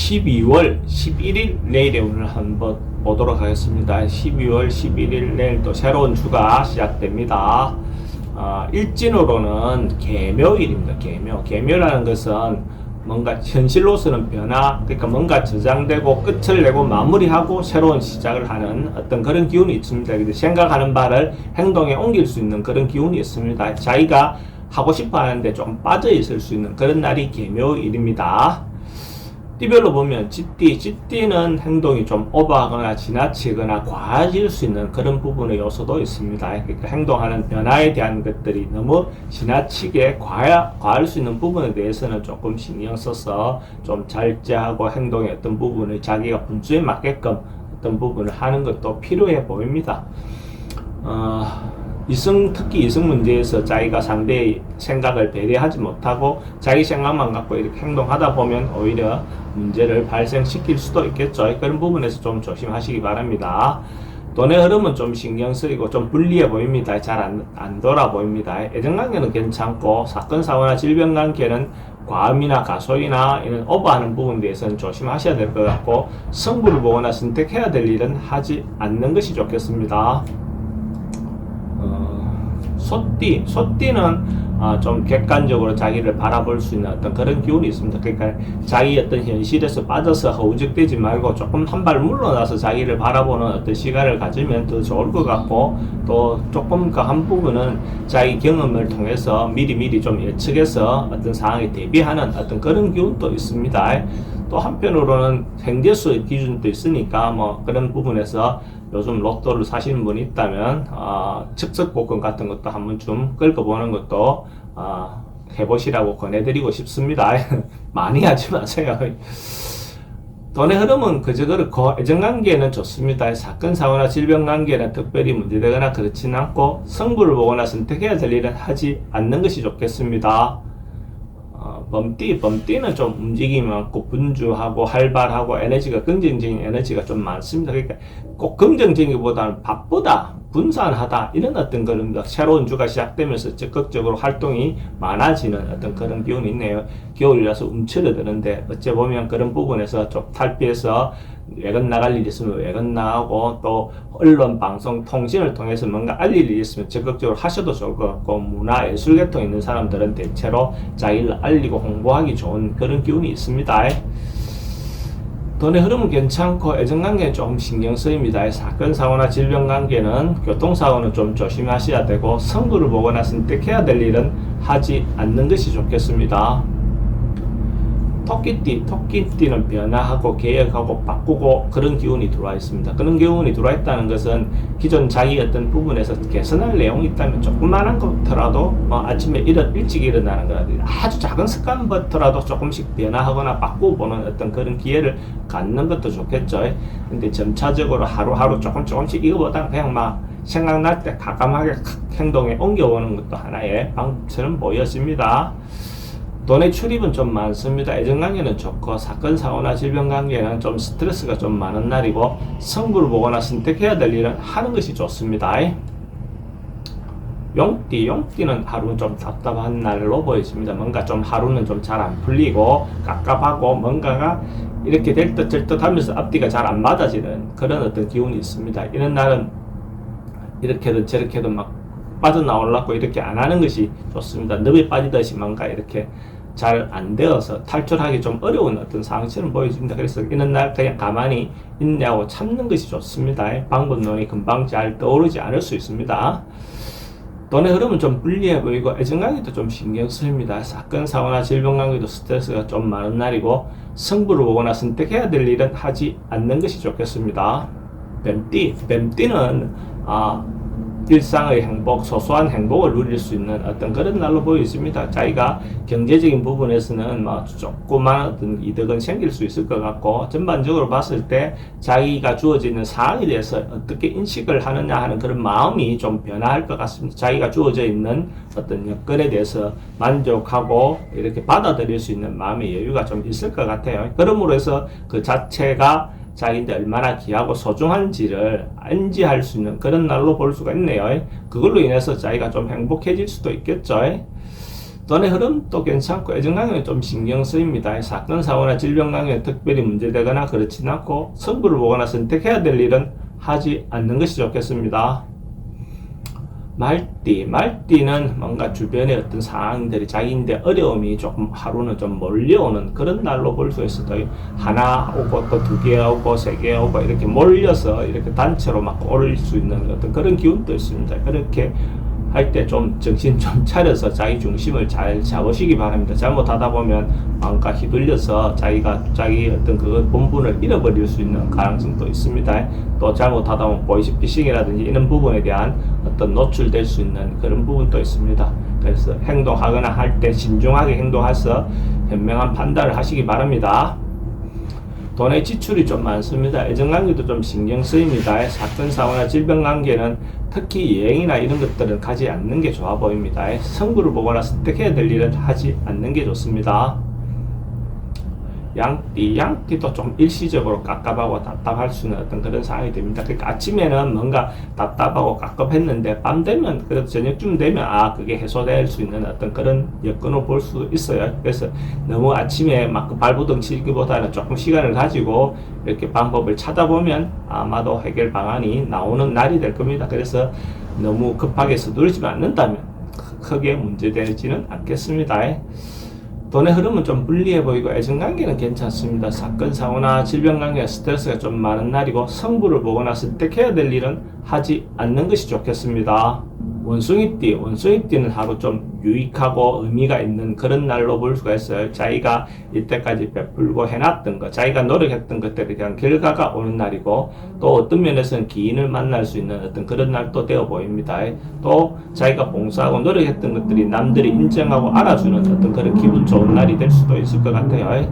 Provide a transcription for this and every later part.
12월 11일 내일에 오늘 한번 보도록 하겠습니다. 12월 11일 내일 또 새로운 주가 시작됩니다. 일진으로는 개묘일입니다. 개묘라는 것은 뭔가 현실로서는 변화, 그러니까 뭔가 저장되고 끝을 내고 마무리하고 새로운 시작을 하는 어떤 그런 기운이 있습니다. 생각하는 바를 행동에 옮길 수 있는 그런 기운이 있습니다. 자기가 하고 싶어 하는데 좀 빠져 있을 수 있는 그런 날이 개묘일입니다. 띠별로 보면 쥐띠는 행동이 좀 오버하거나 지나치거나 과해질 수 있는 그런 부분의 요소도 있습니다. 그러니까 행동하는 변화에 대한 것들이 너무 지나치게 과할 수 있는 부분에 대해서는 조금 신경 써서 좀 절제하고 행동의 어떤 부분을 자기가 분수에 맞게끔 어떤 부분을 하는 것도 필요해 보입니다. 특히 이성 문제에서 자기가 상대의 생각을 배려하지 못하고 자기 생각만 갖고 이렇게 행동하다 보면 오히려 문제를 발생시킬 수도 있겠죠. 그런 부분에서 좀 조심하시기 바랍니다. 돈의 흐름은 좀 신경 쓰이고 좀 불리해 보입니다. 잘 안 돌아 보입니다. 애정관계는 괜찮고 사건, 사고나 질병 관계는 과음이나 가소이나 이런 오버하는 부분에 대해서는 조심하셔야 될 것 같고, 승부를 보거나 선택해야 될 일은 하지 않는 것이 좋겠습니다. 소띠는 좀 객관적으로 자기를 바라볼 수 있는 어떤 그런 기운이 있습니다. 그러니까 자기 어떤 현실에서 빠져서 허우적대지 말고 조금 한 발 물러나서 자기를 바라보는 어떤 시간을 가지면 더 좋을 것 같고, 또 조금 그 한 부분은 자기 경험을 통해서 미리 좀 예측해서 어떤 상황에 대비하는 어떤 그런 기운도 있습니다. 또 한편으로는 행재수의 기준도 있으니까 뭐 그런 부분에서 요즘 로또를 사시는 분이 있다면 즉석복권 같은 것도 한번 좀 긁어보는 것도 해보시라고 권해드리고 싶습니다. 많이 하지 마세요. 돈의 흐름은 그저 그렇고 애정관계는 좋습니다. 사건, 사고나 질병 관계는 특별히 문제되거나 그렇지는 않고, 승부를 보거나 선택해야 될 일은 하지 않는 것이 좋겠습니다. 범띠는 좀 움직임이 많고 분주하고 활발하고 에너지가 긍정적인 에너지가 좀 많습니다. 그러니까 꼭 긍정적이기보다는 바쁘다, 분산하다 이런 어떤 그런 새로운 주가 시작되면서 적극적으로 활동이 많아지는 어떤 그런 기운이 있네요. 겨울이라서 움츠러드는데 어째 보면 그런 부분에서 좀 탈피해서 외근 나갈 일이 있으면 외근 나가고, 또 언론, 방송, 통신을 통해서 뭔가 알릴 일이 있으면 적극적으로 하셔도 좋을 것 같고, 문화, 예술 계통 있는 사람들은 대체로 자기를 알리고 홍보하기 좋은 그런 기운이 있습니다. 돈의 흐름은 괜찮고 애정관계는 좀 신경 쓰입니다. 사건, 사고나 질병 관계는, 교통사고는 좀 조심하셔야 되고, 승부를 보거나 선택해야 될 일은 하지 않는 것이 좋겠습니다. 토끼띠는 변화하고 개혁하고 바꾸고 그런 기운이 들어와 있습니다. 그런 기운이 들어와 있다는 것은 기존 자기 어떤 부분에서 개선할 내용이 있다면 조그만한 것부터라도 아침에 일찍 일어나는 거라든지 아주 작은 습관부터라도 조금씩 변화하거나 바꾸보는 어떤 그런 기회를 갖는 것도 좋겠죠. 근데 점차적으로 하루하루 조금씩 이거보다 그냥 생각날 때 가감하게 행동에 옮겨오는 것도 하나의 방법처럼 보여집니다. 돈의 출입은 좀 많습니다. 애정관계는 좋고, 사건, 사고나 질병 관계는 좀 스트레스가 좀 많은 날이고, 승부를 보거나 선택해야 될 일은 하는 것이 좋습니다. 용띠는 하루는 좀 답답한 날로 보여집니다. 뭔가 좀 하루는 좀 잘 안 풀리고 갑갑하고 뭔가가 이렇게 될 듯 절 듯 하면서 앞뒤가 잘 안 맞아지는 그런 어떤 기운이 있습니다. 이런 날은 이렇게든 저렇게든 막 빠져나오려고 이렇게 안 하는 것이 좋습니다. 늪에 빠지듯이 뭔가 이렇게 잘 안 되어서 탈출하기 좀 어려운 어떤 상황처럼 보여집니다. 그래서 이런 날 그냥 가만히 있냐고 참는 것이 좋습니다. 방법론이 금방 잘 떠오르지 않을 수 있습니다. 돈의 흐름은 좀 불리해 보이고 애정관계도 좀 신경 쓰입니다. 사건, 사고나 질병 관계도 스트레스가 좀 많은 날이고, 승부를 보거나 선택해야 될 일은 하지 않는 것이 좋겠습니다. 뱀띠는 일상의 행복, 소소한 행복을 누릴 수 있는 어떤 그런 날로 보여집니다. 자기가 경제적인 부분에서는 조그만 어떤 이득은 생길 수 있을 것 같고, 전반적으로 봤을 때 자기가 주어져 있는 상황에 대해서 어떻게 인식을 하느냐 하는 그런 마음이 좀 변화할 것 같습니다. 자기가 주어져 있는 어떤 여건에 대해서 만족하고 이렇게 받아들일 수 있는 마음의 여유가 좀 있을 것 같아요. 그러므로 해서 그 자체가 자기한테 얼마나 귀하고 소중한지를 인지할 수 있는 그런 날로 볼 수가 있네요. 그걸로 인해서 자기가 좀 행복해질 수도 있겠죠. 돈의 흐름도 괜찮고 애정강에는 좀 신경 쓰입니다. 사건, 사고나 질병 강에 특별히 문제되거나 그렇진 않고 승부를 보거나 선택해야 될 일은 하지 않는 것이 좋겠습니다. 말띠는 뭔가 주변의 어떤 상황들이 자기인데 어려움이 조금 하루는 좀 몰려오는 그런 날로 볼 수 있어요. 하나 오고 또 두 개 오고 세 개 오고 이렇게 몰려서 이렇게 단체로 막 오를 수 있는 어떤 그런 기운도 있습니다. 그렇게 할 때 좀 정신 좀 차려서 자기 중심을 잘 잡으시기 바랍니다. 잘못하다 보면 뭔가 휘둘려서 자기 어떤 그 본분을 잃어버릴 수 있는 가능성도 있습니다. 또 잘못하다 보면 보이스피싱이라든지 이런 부분에 대한 어떤 노출될 수 있는 그런 부분도 있습니다. 그래서 행동하거나 할 때 신중하게 행동해서 현명한 판단을 하시기 바랍니다. 돈의 지출이 좀 많습니다. 애정관계도 좀 신경 쓰입니다. 사건, 사고나 질병 관계는 특히 여행이나 이런 것들은 가지 않는 게 좋아 보입니다. 승부를 보거나 선택해야 될 일은 하지 않는 게 좋습니다. 양띠도 좀 일시적으로 깝깝하고 답답할 수 있는 어떤 그런 상황이 됩니다. 그러니까 아침에는 뭔가 답답하고 깝깝했는데 밤 되면 그래도 저녁쯤 되면 그게 해소될 수 있는 어떤 그런 여건을 볼 수 있어요. 그래서 너무 아침에 막 발부둥 치기보다는 조금 시간을 가지고 이렇게 방법을 찾아보면 아마도 해결 방안이 나오는 날이 될 겁니다. 그래서 너무 급하게 서두르지 않는다면 크게 문제되지는 않겠습니다. 돈의 흐름은 좀 불리해 보이고 애정관계는 괜찮습니다. 사건, 사고나 질병관계 스트레스가 좀 많은 날이고 승부를 보거나 선택해야 될 일은 하지 않는 것이 좋겠습니다. 원숭이띠는 하루 좀 유익하고 의미가 있는 그런 날로 볼 수가 있어요. 자기가 이때까지 베풀고 해놨던 것, 자기가 노력했던 것들에 대한 결과가 오는 날이고 또 어떤 면에서는 기인을 만날 수 있는 어떤 그런 날도 되어 보입니다. 또 자기가 봉사하고 노력했던 것들이 남들이 인정하고 알아주는 어떤 그런 기분 좋은 날이 될 수도 있을 것 같아요.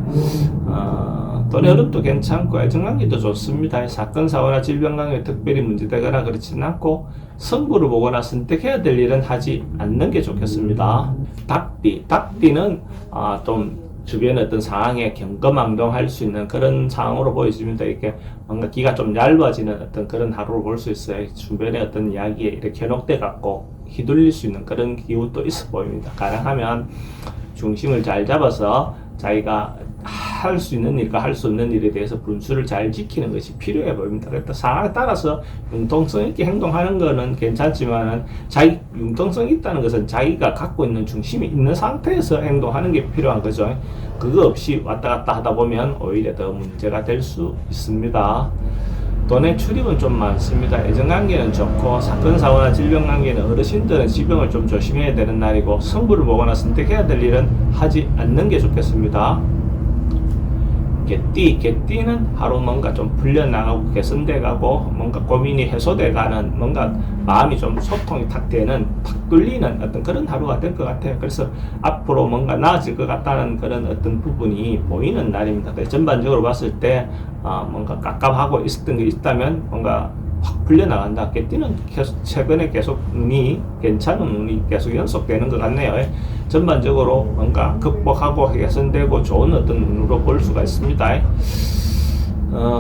돈의 흐름도 괜찮고 애정관계도 좋습니다. 사건, 사고나 질병 관계 특별히 문제되거나 그렇지는 않고 승부를 보거나 선택해야 될 일은 하지 않는 게 좋겠습니다. 닭띠는 좀 주변의 어떤 상황에 경거망동할 수 있는 그런 상황으로 보여집니다. 이렇게 뭔가 기가 좀 얇아지는 어떤 그런 하루를 볼 수 있어요. 주변의 어떤 이야기에 이렇게 현혹돼 갖고 휘둘릴 수 있는 그런 기운도 있어 보입니다. 가능하면 중심을 잘 잡아서 자기가 할 수 있는 일과 할 수 없는 일에 대해서 분수를 잘 지키는 것이 필요해 보입니다. 그래서 상황에 따라서 융통성 있게 행동하는 것은 괜찮지만은 자기 융통성 있다는 것은 자기가 갖고 있는 중심이 있는 상태에서 행동하는 게 필요한 거죠. 그거 없이 왔다 갔다 하다 보면 오히려 더 문제가 될 수 있습니다. 돈의 출입은 좀 많습니다. 애정관계는 좋고 사건, 사고나 질병 관계는 어르신들은 질병을 좀 조심해야 되는 날이고 승부를 보거나 선택해야 될 일은 하지 않는 게 좋겠습니다. 개띠는 하루 뭔가 좀 풀려나가고 개선돼가고 뭔가 고민이 해소돼가는 뭔가 마음이 좀 소통이 탁 되는 탁 뚫리는 어떤 그런 하루가 될 것 같아요. 그래서 앞으로 뭔가 나아질 것 같다는 그런 어떤 부분이 보이는 날입니다. 전반적으로 봤을 때 뭔가 깝깝하고 있었던 게 있다면 뭔가 확 풀려나간다. 개띠는 최근에 계속 운이 괜찮은 운이 계속 연속되는 것 같네요. 전반적으로 뭔가 극복하고 개선되고 좋은 어떤 운으로 볼 수가 있습니다.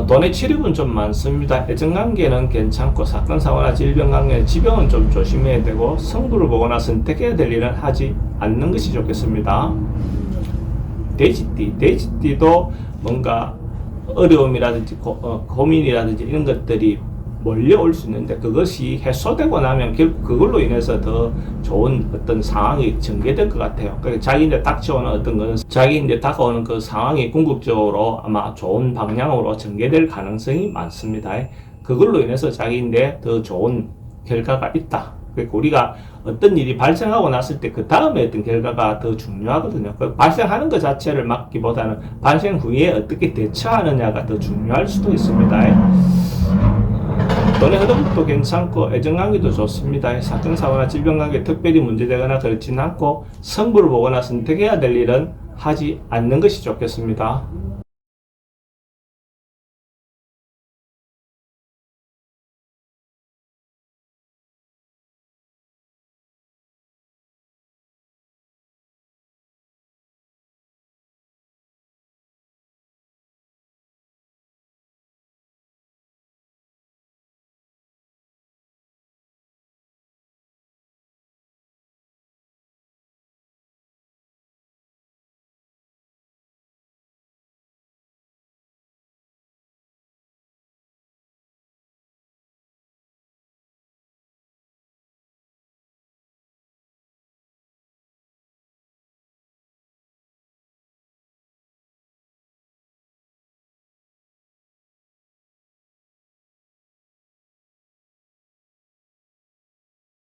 돈의 출입은 좀 많습니다. 애정관계는 괜찮고 사건, 사고나 질병 관계, 지병은 좀 조심해야 되고 승부를 보거나 선택해야 될 일은 하지 않는 것이 좋겠습니다. 돼지띠도 뭔가 어려움이라든지 고민이라든지 이런 것들이 몰려올 수 있는데 그것이 해소되고 나면 결국 그걸로 인해서 더 좋은 어떤 상황이 전개될 것 같아요. 그러니까 자기한테 닥쳐오는 어떤 것은 자기한테 다가오는 그 상황이 궁극적으로 아마 좋은 방향으로 전개될 가능성이 많습니다. 그걸로 인해서 자기한테 더 좋은 결과가 있다. 그러니까 우리가 어떤 일이 발생하고 났을 때 그 다음에 어떤 결과가 더 중요하거든요. 발생하는 것 자체를 막기보다는 발생 후에 어떻게 대처하느냐가 더 중요할 수도 있습니다. 돈의 흐름도 괜찮고 애정관계도 좋습니다. 사건, 사고나 질병관계 특별히 문제되거나 그렇지는 않고 승부를 보거나 선택해야 될 일은 하지 않는 것이 좋겠습니다.